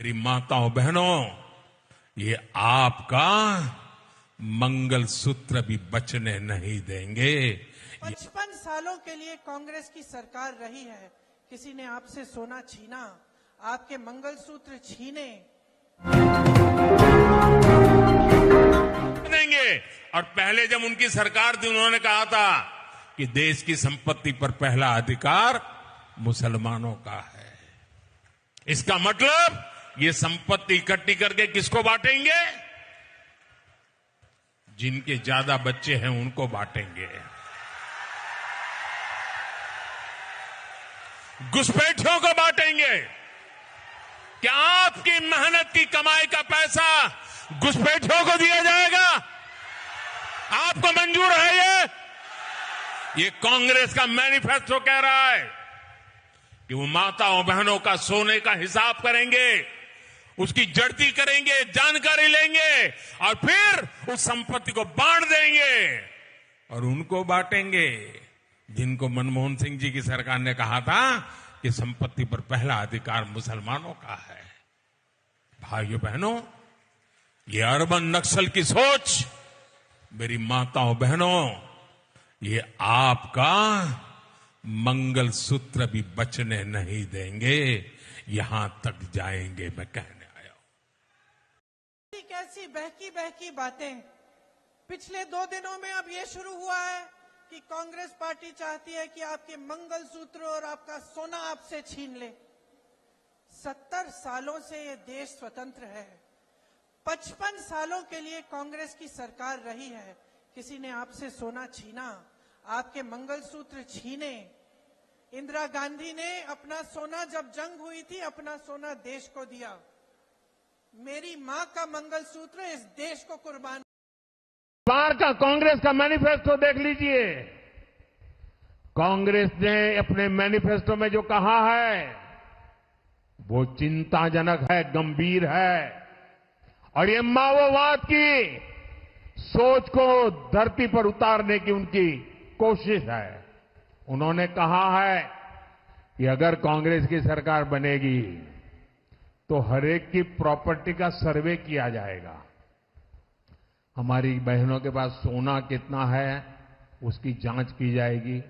मेरी माताओं बहनों, ये आपका मंगलसूत्र भी बचने नहीं देंगे। 55 सालों के लिए कांग्रेस की सरकार रही है। किसी ने आपसे सोना छीना, आपके मंगलसूत्र छीने देंगे। और पहले जब उनकी सरकार थी, उन्होंने कहा था कि देश की संपत्ति पर पहला अधिकार मुसलमानों का है। इसका मतलब ये संपत्ति इकट्ठी करके किसको बांटेंगे? जिनके ज्यादा बच्चे हैं उनको बांटेंगे। घुसपैठियों को बांटेंगे। क्या आपकी मेहनत की कमाई का पैसा घुसपैठियों को दिया जाएगा? आपको मंजूर है? ये कांग्रेस का मैनिफेस्टो कह रहा है कि वो माताओं बहनों का सोने का हिसाब करेंगे, उसकी जड़ती करेंगे, जानकारी लेंगे और फिर उस संपत्ति को बांट देंगे। और उनको बांटेंगे जिनको मनमोहन सिंह जी की सरकार ने कहा था कि संपत्ति पर पहला अधिकार मुसलमानों का है। भाइयों बहनों, ये अर्बन नक्सल की सोच, मेरी माताओं बहनों, ये आपका मंगलसूत्र भी बचने नहीं देंगे। यहां तक जाएंगे, मैं कहने आया हूं। कैसी बहकी बहकी बातें। पिछले 2 दिनों में अब ये शुरू हुआ है कि कांग्रेस पार्टी चाहती है कि आपके मंगलसूत्र और आपका सोना आपसे छीन ले। 70 सालों से ये देश स्वतंत्र है। 55 सालों के लिए कांग्रेस की सरकार रही है। किसी ने आपसे सोना छीना, आपके मंगलसूत्र छीने। इंदिरा गांधी ने अपना सोना, जब जंग हुई थी, अपना सोना देश को दिया। मेरी मां का मंगलसूत्र इस देश को कुर्बान। बार का कांग्रेस का मैनिफेस्टो देख लीजिए। कांग्रेस ने अपने मैनिफेस्टो में जो कहा है वो चिंताजनक है, गंभीर है। और ये माओवाद की सोच को धरती पर उतारने की उनकी कोशिश है। उन्होंने कहा है कि अगर कांग्रेस की सरकार बनेगी तो हरेक की प्रॉपर्टी का सर्वे किया जाएगा। हमारी बहनों के पास सोना कितना है उसकी जांच की जाएगी,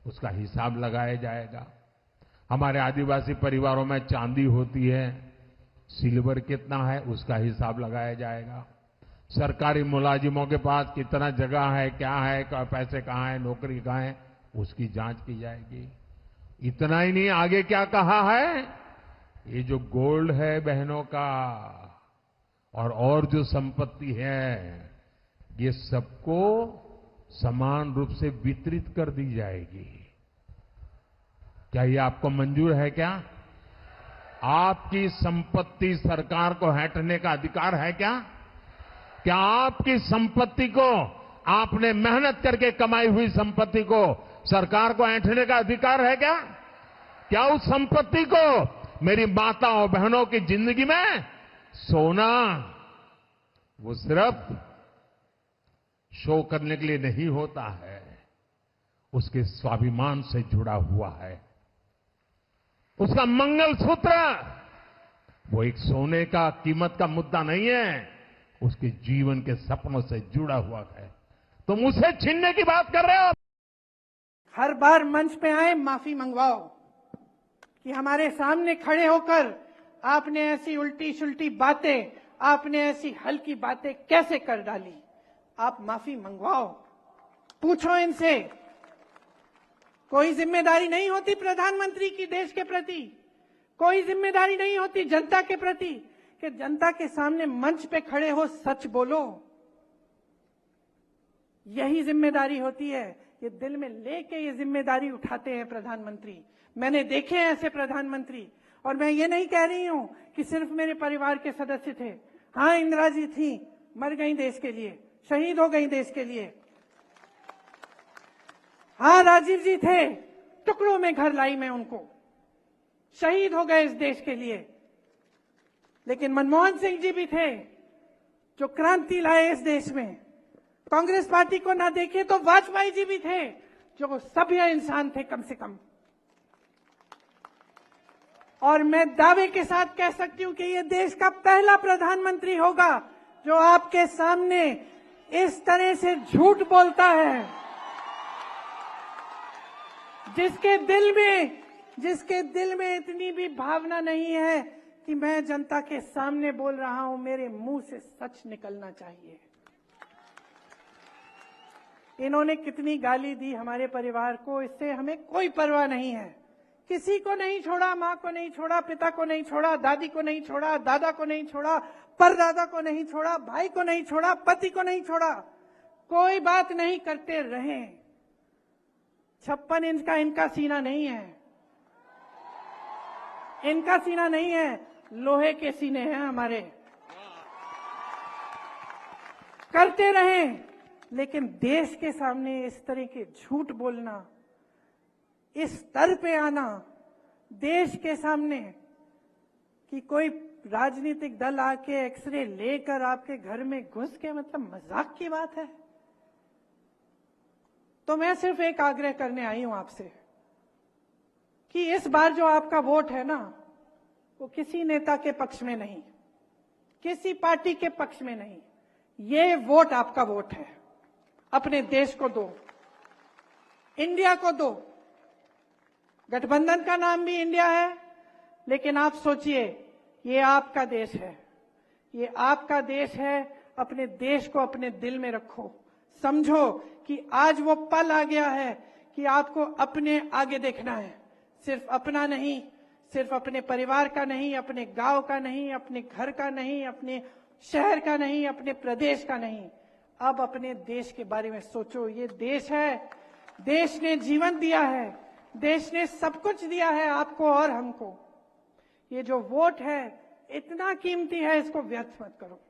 उसका हिसाब लगाया जाएगा। हमारे आदिवासी परिवारों में चांदी होती है, सिल्वर कितना है उसका हिसाब लगाया जाएगा। सरकारी मुलाजिमों के पास कितना जगह है, क्या है, पैसे कहां है, नौकरी कहां है, उसकी जांच की जाएगी। इतना ही नहीं, आगे क्या कहा है, ये जो गोल्ड है बहनों का और जो संपत्ति है, ये सबको समान रूप से वितरित कर दी जाएगी। क्या ये आपको मंजूर है? क्या आपकी संपत्ति सरकार को हटने का अधिकार है? क्या आपकी संपत्ति को, आपने मेहनत करके कमाई हुई संपत्ति को सरकार को ऐंठने का अधिकार है? क्या उस संपत्ति को मेरी माताओं बहनों की जिंदगी में सोना वो सिर्फ शो करने के लिए नहीं होता है, उसके स्वाभिमान से जुड़ा हुआ है। उसका मंगलसूत्र वो एक सोने का कीमत का मुद्दा नहीं है, उसके जीवन के सपनों से जुड़ा हुआ है। तुम उसे छीनने की बात कर रहे हो। हर बार मंच पे आए, माफी मंगवाओ कि हमारे सामने खड़े होकर आपने ऐसी उल्टी सुल्टी बातें, आपने ऐसी हल्की बातें कैसे कर डाली। आप माफी मंगवाओ, पूछो इनसे। कोई जिम्मेदारी नहीं होती प्रधानमंत्री की देश के प्रति, कोई जिम्मेदारी नहीं होती जनता के प्रति कि जनता के सामने मंच पे खड़े हो सच बोलो। यही जिम्मेदारी होती है। ये दिल में लेके ये जिम्मेदारी उठाते हैं प्रधानमंत्री। मैंने देखे हैं ऐसे प्रधानमंत्री। और मैं ये नहीं कह रही हूं कि सिर्फ मेरे परिवार के सदस्य थे। हाँ, इंदिरा जी थी, मर गई देश के लिए, शहीद हो गई देश के लिए। हाँ, राजीव जी थे, टुकड़ों में घर लाई मैं उनको, शहीद हो गए इस देश के लिए। लेकिन मनमोहन सिंह जी भी थे जो क्रांति लाए इस देश में। कांग्रेस पार्टी को ना देखे तो वाजपेयी जी भी थे जो सभ्य इंसान थे कम से कम। और मैं दावे के साथ कह सकती हूं कि ये देश का पहला प्रधानमंत्री होगा जो आपके सामने इस तरह से झूठ बोलता है, जिसके दिल में इतनी भी भावना नहीं है कि मैं जनता के सामने बोल रहा हूं, मेरे मुंह से सच निकलना चाहिए। इन्होंने कितनी गाली दी हमारे परिवार को, इससे हमें कोई परवाह नहीं है। किसी को नहीं छोड़ा, मां को नहीं छोड़ा, पिता को नहीं छोड़ा, दादी को नहीं छोड़ा, दादा को नहीं छोड़ा, परदादा को नहीं छोड़ा, भाई को नहीं छोड़ा, पति को नहीं छोड़ा, कोई बात नहीं करते रहे। 56 इंच का इनका सीना नहीं है, इनका सीना नहीं है, लोहे के सीने हैं हमारे। करते रहे, लेकिन देश के सामने इस तरह के झूठ बोलना, इस स्तर पे आना देश के सामने कि कोई राजनीतिक दल आके एक्सरे लेकर आपके घर में घुस के, मतलब मजाक की बात है। तो मैं सिर्फ एक आग्रह करने आई हूं आपसे कि इस बार जो आपका वोट है ना, वो किसी नेता के पक्ष में नहीं, किसी पार्टी के पक्ष में नहीं, ये वोट आपका वोट है। अपने देश को दो, इंडिया को दो। गठबंधन का नाम भी इंडिया है, लेकिन आप सोचिए, ये आपका देश है, ये आपका देश है। अपने देश को अपने दिल में रखो, समझो कि आज वो पल आ गया है कि आपको अपने आगे देखना है, सिर्फ अपना नहीं, सिर्फ अपने परिवार का नहीं, अपने गांव का नहीं, अपने घर का नहीं, अपने शहर का नहीं, अपने प्रदेश का नहीं, अब अपने देश के बारे में सोचो। ये देश है, देश ने जीवन दिया है, देश ने सब कुछ दिया है आपको और हमको। ये जो वोट है इतना कीमती है, इसको व्यर्थ मत करो।